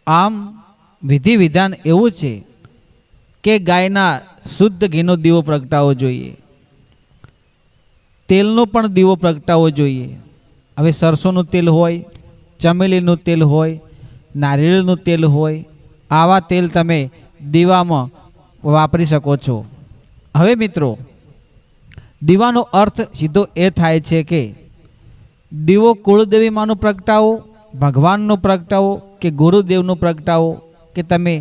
આમ વિધિ વિધાન એવું છે કે ગાયના શુદ્ધ ઘીનો દીવો પ્રગટાવવો જોઈએ, તેલનો પણ દીવો પ્રગટાવવો જોઈએ। હવે સરસોનું તેલ હોય, ચમેલીનું તેલ હોય, નારિયેળનું તેલ હોય, આવા તેલ તમે દીવામાં વાપરી શકો છો। હવે મિત્રો, દીવાનો અર્થ સીધો એ થાય છે કે દીવો કુળદેવી માનો પ્રગટાવો, ભગવાનનો પ્રગટાવો કે ગુરુદેવનો પ્રગટાવો કે તમે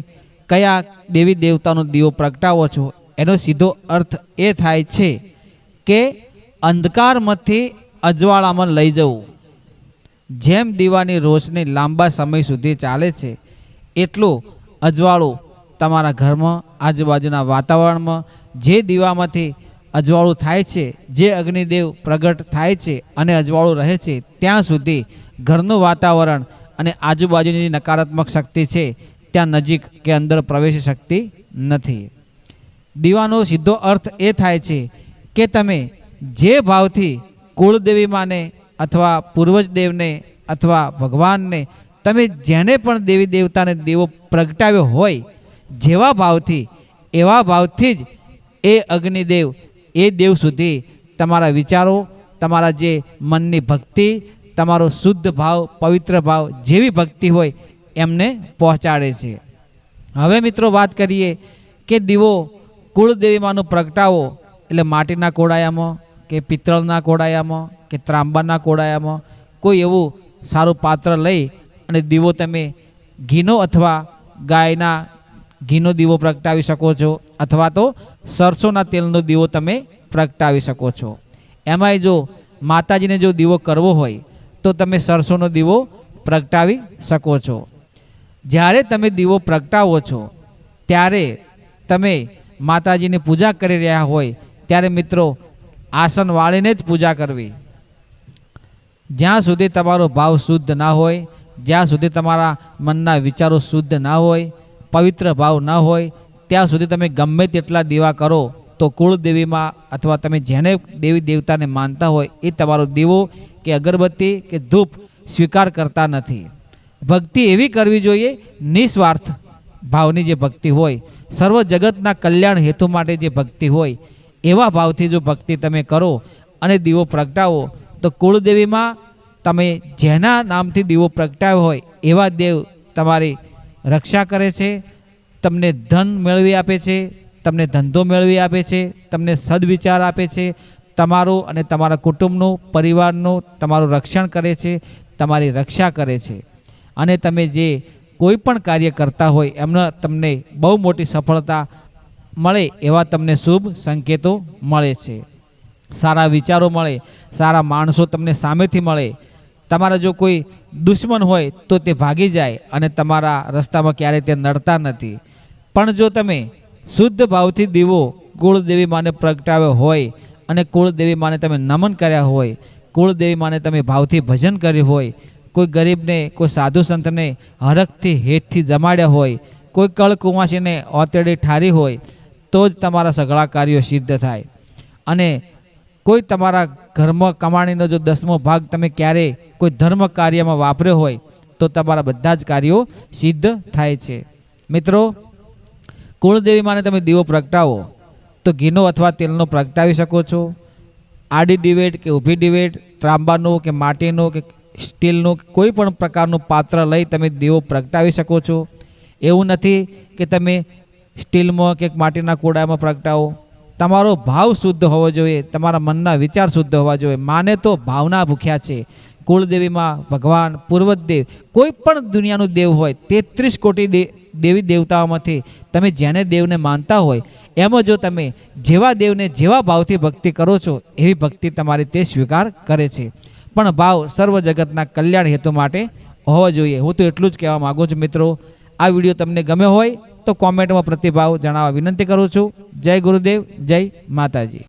કયા દેવી દેવતાનો દીવો પ્રગટાવો છો, એનો સીધો અર્થ એ થાય છે કે અંધકારમાંથી અજવાળામાં લઈ જવું। જેમ દીવાની રોશની લાંબા સમય સુધી ચાલે છે એટલું અજવાળું તમારા ઘરમાં, આજુબાજુના વાતાવરણમાં જે દીવામાંથી અજવાળું થાય છે, જે અગ્નિદેવ પ્રગટ થાય છે અને અજવાળું રહે છે, ત્યાં સુધી ઘરનું વાતાવરણ અને આજુબાજુની નકારાત્મક શક્તિ છે ત્યાં નજીક કે અંદર પ્રવેશી શકતી નથી। દીવાનો સીધો અર્થ એ થાય છે કે તમે જે ભાવથી કુળદેવી માને અથવા પૂર્વજ દેવને અથવા ભગવાનને, તમે જેને પણ દેવી દેવતાને દીવો પ્રગટાવ્યો હોય, જેવા ભાવથી એવા ભાવથી જ એ અગ્નિદેવ એ દેવ સુધી તમારા વિચારો, તમારા જે મનની ભક્તિ, તમારો શુદ્ધ ભાવ, પવિત્ર ભાવ, જેવી ભક્તિ હોય એમને પહોંચાડે છે। હવે મિત્રો વાત કરીએ કે દીવો કુળદેવી માનો પ્રગટાવો એટલે માટીના કોડાયામાં કે પિત્તળના કોડાયામાં કે ત્રાંબાના કોડાયામાં કોઈ એવું સારું પાત્ર લઈ અને દીવો તમે ઘીનો અથવા ગાયના ઘીનો દીવો પ્રગટાવી શકો છો, અથવા તો સરસોના તેલનો દીવો તમે પ્રગટાવી શકો છો। એમાંય જો માતાજીને જો દીવો કરવો હોય તો તમે સરસોનો દીવો પ્રગટાવી શકો છો। જ્યારે તમે દીવો પ્રગટાવો છો ત્યારે તમે માતાજીની પૂજા કરી રહ્યા હોય ત્યારે મિત્રો આસન વાળીને જ પૂજા કરવી। જ્યાં સુધી તમારો ભાવ શુદ્ધ ના હોય, જ્યાં સુધી તમારા મનના વિચારો શુદ્ધ ના હોય, પવિત્ર ભાવ ના હોય, ત્યાં સુધી તમે ગમે તેટલા દીવા કરો તો કુળદેવીમાં અથવા તમે જેને દેવી દેવતાને માનતા હોય એ તમારો દીવો કે અગરબત્તી કે ધૂપ સ્વીકાર કરતા નથી। ભક્તિ એવી કરવી જોઈએ નિસ્વાર્થ ભાવની જે ભક્તિ હોય, સર્વ જગતના કલ્યાણ હેતુ માટે જે ભક્તિ હોય, એવા ભાવથી જો ભક્તિ તમે કરો અને દીવો પ્રગટાવો તો કુળદેવીમાં તમે જેના નામથી દીવો પ્રગટાવ્યો હોય એવા દેવ તમારી રક્ષા કરે છે, તમને ધન મેળવી આપે છે, તમને ધંધો મેળવી આપે છે, તમને સદવિચાર આપે છે, તમારું અને તમારા કુટુંબનું, પરિવારનું તમારું રક્ષણ કરે છે, તમારી રક્ષા કરે છે। અને તમે જે કોઈ પણ કાર્ય કરતા હોય એમના તમને બહુ મોટી સફળતા મળે એવા તમને શુભ સંકેતો મળે છે। સારા વિચારો મળે, સારા માણસો તમને સામેથી મળે। તમારા જો કોઈ દુશ્મન હોય તો તે ભાગી જાય અને તમારા રસ્તામાં ક્યારેય તે નડતા નથી। પણ જો તમે શુદ્ધ ભાવથી દીવો કુળદેવી માને પ્રગટાવ્યો હોય અને કુળદેવી માને તમે નમન કર્યા હોય, કુળદેવી માને તમે ભાવથી ભજન કર્યું હોય, કોઈ ગરીબને, કોઈ સાધુ સંતને હરખથી હેતથી જમાડ્યા હોય, કોઈ કળ કુંવાસીને ઓતેડી ઠારી હોય, તો જ તમારા સઘળા કાર્યો સિદ્ધ થાય। અને કોઈ તમારા ઘરમાં કમાણીનો જો 10મો ભાગ તમે ક્યારેય કોઈ ધર્મ કાર્યમાં વાપર્યો હોય તો તમારા બધા જ કાર્યો સિદ્ધ થાય છે। મિત્રો, કુળદેવી માને તમે દીવો પ્રગટાવો તો ઘીનો અથવા તેલનો પ્રગટાવી શકો છો। આડી દિવેટ કે ઊભી દિવેટ, ત્રાંબાનું કે માટીનું કે સ્ટીલનું કોઈ પણ પ્રકારનું પાત્ર લઈ તમે દીવો પ્રગટાવી શકો છો। એવું નથી કે તમે સ્ટીલમાં કે માટીના કોડામાં પ્રગટાવો। તમારો ભાવ શુદ્ધ હોવો જોઈએ, તમારા મનના વિચાર શુદ્ધ હોવા જોઈએ। માને તો ભાવના ભૂખ્યા છે। કુળદેવીમાં ભગવાન, પૂર્વજદેવ, કોઈ પણ દુનિયાનું દેવ હોય, 33 કોટી દેવી દેવતાઓમાંથી તમે જેને દેવને માનતા હોય એમાં જો તમે જેવા દેવને જેવા ભાવથી ભક્તિ કરો છો એવી ભક્તિ તમારી તે સ્વીકાર કરે છે। પણ ભાવ સર્વ જગતના કલ્યાણ હેતુ માટે હોવો જોઈએ। હું તો એટલું જ કહેવા માગું છું મિત્રો। આ વિડીયો તમને ગમ્યો હોય તો કોમેન્ટમાં પ્રતિભાવ જણાવવા વિનંતી કરું છું। જય ગુરુદેવ, જય માતાજી।